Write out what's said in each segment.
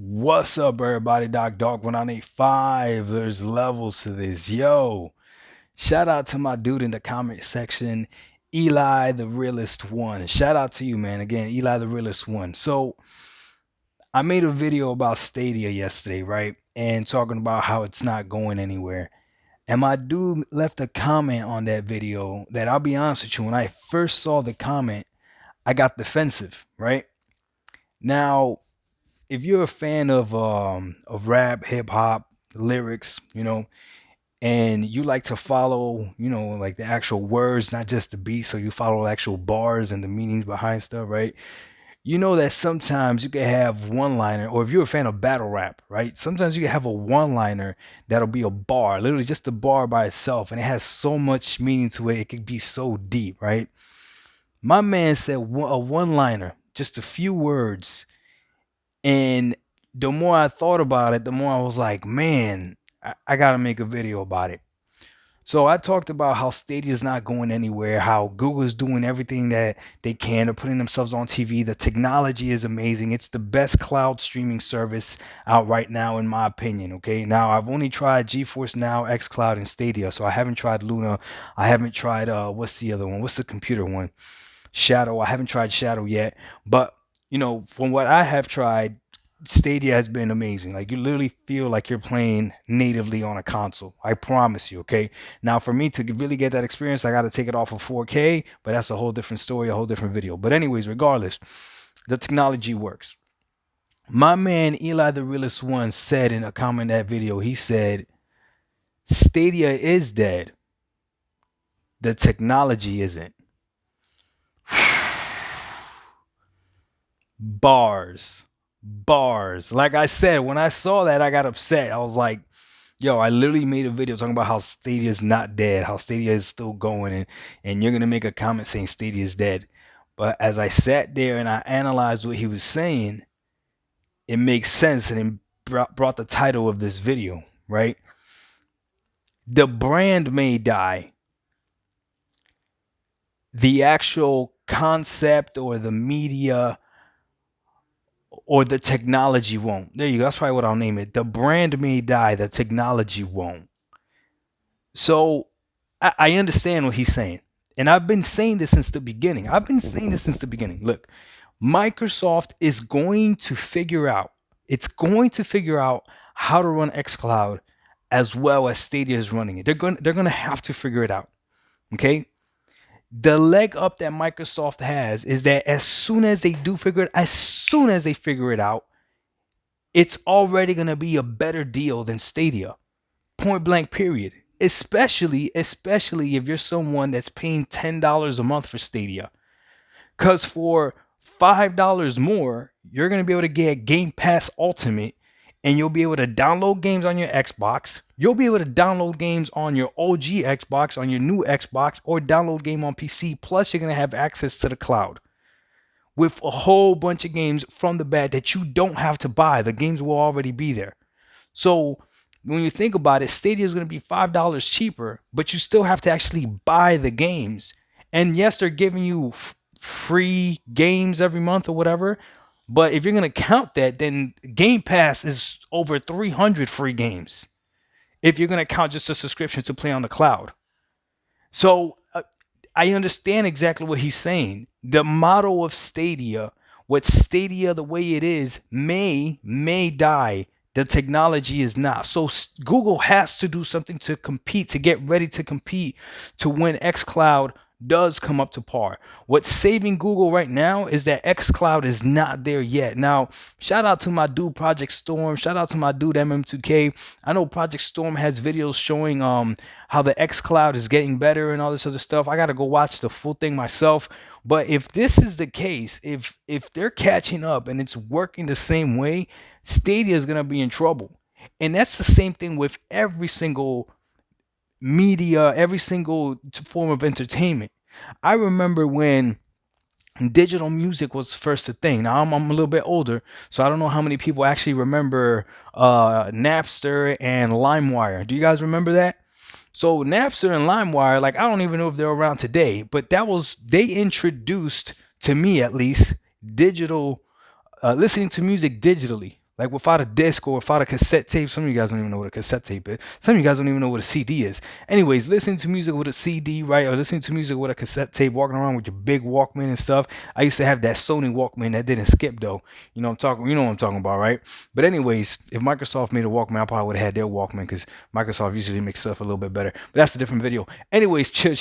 What's up, everybody? Doc 1985. There's levels to this. Yo, shout out to my dude in the comment section, Eli the Realist One. Shout out to you, man. Again, Eli the Realist One. So, I made a video about Stadia yesterday, right? And talking about how it's not going anywhere. And my dude left a comment on that video that I'll be honest with you, when I first saw the comment, I got defensive, right? Now, if you're a fan of rap, hip hop, lyrics, and you like to follow, like the actual words, not just the beat, so you follow actual bars and the meanings behind stuff, right? You know that sometimes you can have one liner, or if you're a fan of battle rap, right? Sometimes you can have a one liner that'll be a bar, literally just a bar by itself, and it has so much meaning to it. It could be so deep, right? My man said a one liner, just a few words, and the more I thought about it, the more I was like, man, I got to make a video about it. So I talked about how Stadia is not going anywhere, how Google is doing everything that they can. They're putting themselves on TV. The technology is amazing. It's the best cloud streaming service out right now, in my opinion. Okay. Now, I've only tried GeForce Now, xCloud, and Stadia. So I haven't tried Luna. I haven't tried, what's the other one? What's the computer one? Shadow. I haven't tried Shadow yet. But, from what I have tried, Stadia has been amazing. Like, you literally feel like you're playing natively on a console. I promise you, okay? Now, for me to really get that experience, I got to take it off of 4K, but that's a whole different story, a whole different video. But anyways, regardless, the technology works. My man Eli the Realist One said in a comment in that video, he said, Stadia is dead. The technology isn't. Bars. Bars. Like I said, when I saw that, I got upset. I was like, yo, I literally made a video talking about how Stadia is not dead, how Stadia is still going, and you're gonna make a comment saying Stadia is dead. But as I sat there and I analyzed what he was saying, it makes sense, and it brought the title of this video, right? The brand may die, the actual concept or the media or the technology won't. There you go. That's probably what I'll name it. The brand may die, the technology won't. So I understand what he's saying. And I've been saying this since the beginning. Look, Microsoft is going to figure out, how to run xCloud as well as Stadia is running it. They're going to have to figure it out. Okay? The leg up that Microsoft has is that as soon as they figure it out, it's already going to be a better deal than Stadia. Point blank, period. Especially if you're someone that's paying $10 a month for Stadia. Because for $5 more, you're going to be able to get Game Pass Ultimate, and you'll be able to download games on your Xbox. You'll be able to download games on your OG Xbox, on your new Xbox, or download game on PC. Plus, you're going to have access to the cloud with a whole bunch of games from the bat that you don't have to buy. The games will already be there. So when you think about it, Stadia is going to be $5 cheaper, but you still have to actually buy the games. And yes, they're giving you free games every month or whatever. But if you're going to count that, then Game Pass is over 300 free games. If you're going to count just a subscription to play on the cloud. So I understand exactly what he's saying. The model of Stadia, what Stadia the way it is, may die. The technology is not. So Google has to do something to compete, to get ready to compete, to when xCloud does come up to par. What's saving Google right now is that xCloud is not there yet. Now, shout out to my dude Project Storm. Shout out to my dude MM2K. I know Project Storm has videos showing how the xCloud is getting better and all this other stuff. I gotta go watch the full thing myself. But if this is the case, if they're catching up and it's working the same way, Stadia is gonna be in trouble. And that's the same thing with every single media, every single form of entertainment. I remember when digital music was first a thing. Now I'm a little bit older, so I don't know how many people actually remember Napster and LimeWire. Do you guys remember that? So Napster and LimeWire, like, I don't even know if they're around today, but they introduced, to me at least, digital listening to music digitally. Like without a disc or without a cassette tape. Some of you guys don't even know what a cassette tape is. Some of you guys don't even know what a CD is. Anyways, listening to music with a CD, right? Or listening to music with a cassette tape, walking around with your big Walkman and stuff. I used to have that Sony Walkman that didn't skip though. You know what I'm talking about, right? But anyways, if Microsoft made a Walkman, I probably would have had their Walkman because Microsoft usually makes stuff a little bit better. But that's a different video. Anyways, chill,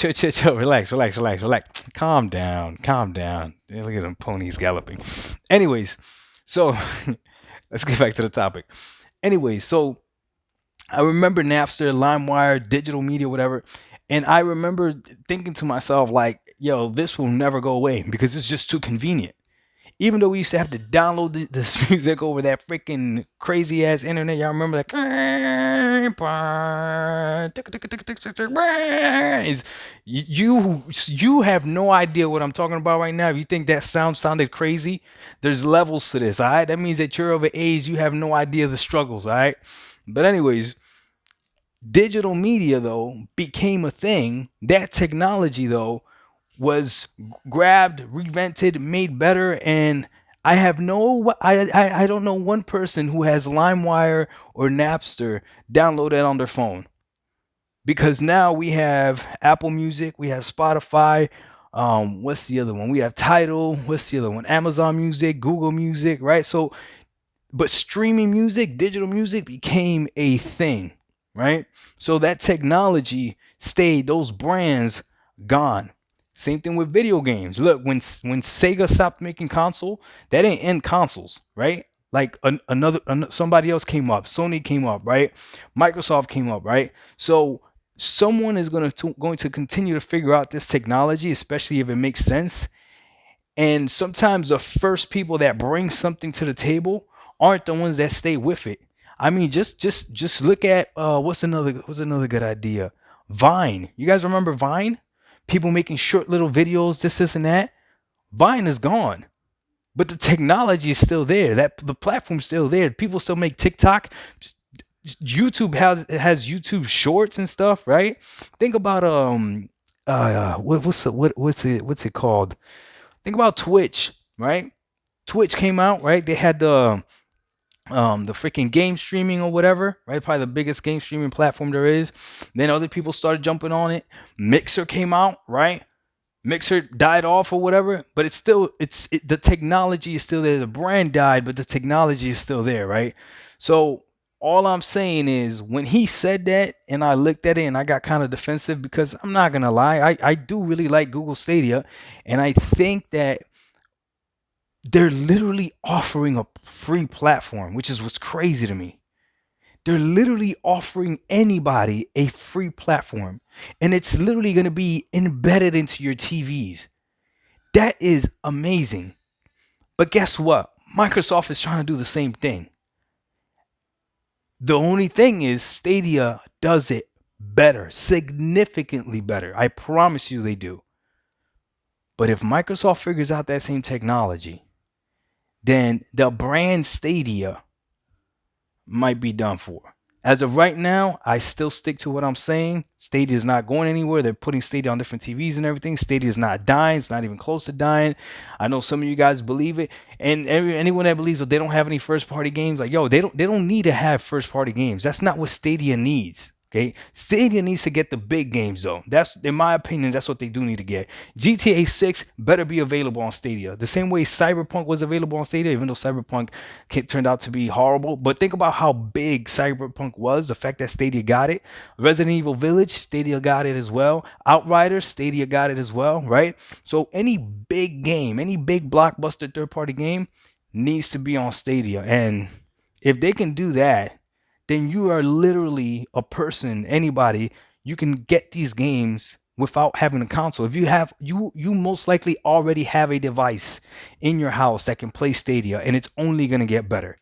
relax. Calm down. Yeah, look at them ponies galloping. Anyways, so let's get back to the topic. Anyways, so I remember Napster, LimeWire, digital media, whatever. And I remember thinking to myself, like, yo, this will never go away because it's just too convenient. Even though we used to have to download this music over that freaking crazy ass internet, y'all remember that? You have no idea what I'm talking about right now. If you think that sounded crazy, there's levels to this. All right, that means that you're of an age you have no idea the struggles. All right, but anyways, digital media though became a thing. That technology though was grabbed, reinvented, made better, and I don't know one person who has LimeWire or Napster downloaded on their phone because now we have Apple Music, we have Spotify. What's the other one? We have Tidal. What's the other one? Amazon Music, Google Music, right? So, but streaming music, digital music became a thing, right? So that technology stayed, those brands gone. Same thing with video games. Look, when Sega stopped making console, that didn't end consoles, right? Like somebody else came up, Sony came up, right? Microsoft came up, right? So someone is going to continue to figure out this technology, especially if it makes sense. And sometimes the first people that bring something to the table aren't the ones that stay with it. I mean, just look at what's another good idea? Vine. You guys remember Vine? People making short little videos, this and that. Vine is gone, but the technology is still there. That the platform's still there. People still make TikTok. YouTube has YouTube Shorts and stuff, right? Think about what's it called? Think about Twitch, right? Twitch came out, right? They had the freaking game streaming or whatever, right? Probably the biggest game streaming platform there is. Then other people started jumping on it. Mixer came out, right? Mixer died off or whatever, but the technology is still there. The brand died, but the technology is still there, right? So all I'm saying is when he said that and I looked at it and I got kind of defensive because I'm not gonna lie, I do really like Google Stadia, and I think that they're literally offering a free platform, which is what's crazy to me. They're literally offering anybody a free platform, and it's literally going to be embedded into your TVs. That is amazing. But guess what? Microsoft is trying to do the same thing. The only thing is, Stadia does it better, significantly better. I promise you they do. But if Microsoft figures out that same technology, then the brand Stadia might be done for. As of right now, I still stick to what I'm saying. Stadia is not going anywhere. They're putting Stadia on different TVs and everything. Stadia is not dying. It's not even close to dying. I know some of you guys believe it, and anyone that believes that they don't have any first party games, like yo, they don't need to have first party games. That's not what Stadia needs. Okay, Stadia needs to get the big games though. That's, in my opinion, that's what they do need to get. GTA 6 better be available on Stadia. The same way Cyberpunk was available on Stadia, even though Cyberpunk turned out to be horrible. But think about how big Cyberpunk was. The fact that Stadia got it. Resident Evil Village, Stadia got it as well. Outriders, Stadia got it as well, right? So any big game, any big blockbuster third-party game needs to be on Stadia. And if they can do that, then you are literally a person, anybody, you can get these games without having a console. If you have, you most likely already have a device in your house that can play Stadia, and it's only going to get better.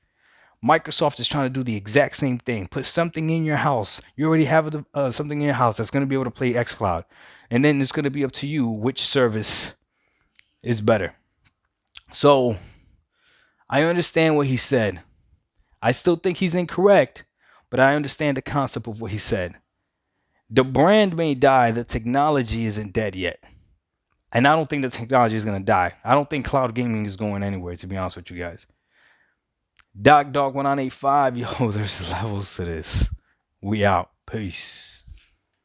Microsoft is trying to do the exact same thing. Put something in your house. You already have something in your house that's going to be able to play xCloud. And then it's going to be up to you which service is better. So I understand what he said. I still think he's incorrect, but I understand the concept of what he said. The brand may die, the technology isn't dead yet. And I don't think the technology is going to die. I don't think cloud gaming is going anywhere, to be honest with you guys. Doc Dog 1985. Yo, there's levels to this. We out. Peace.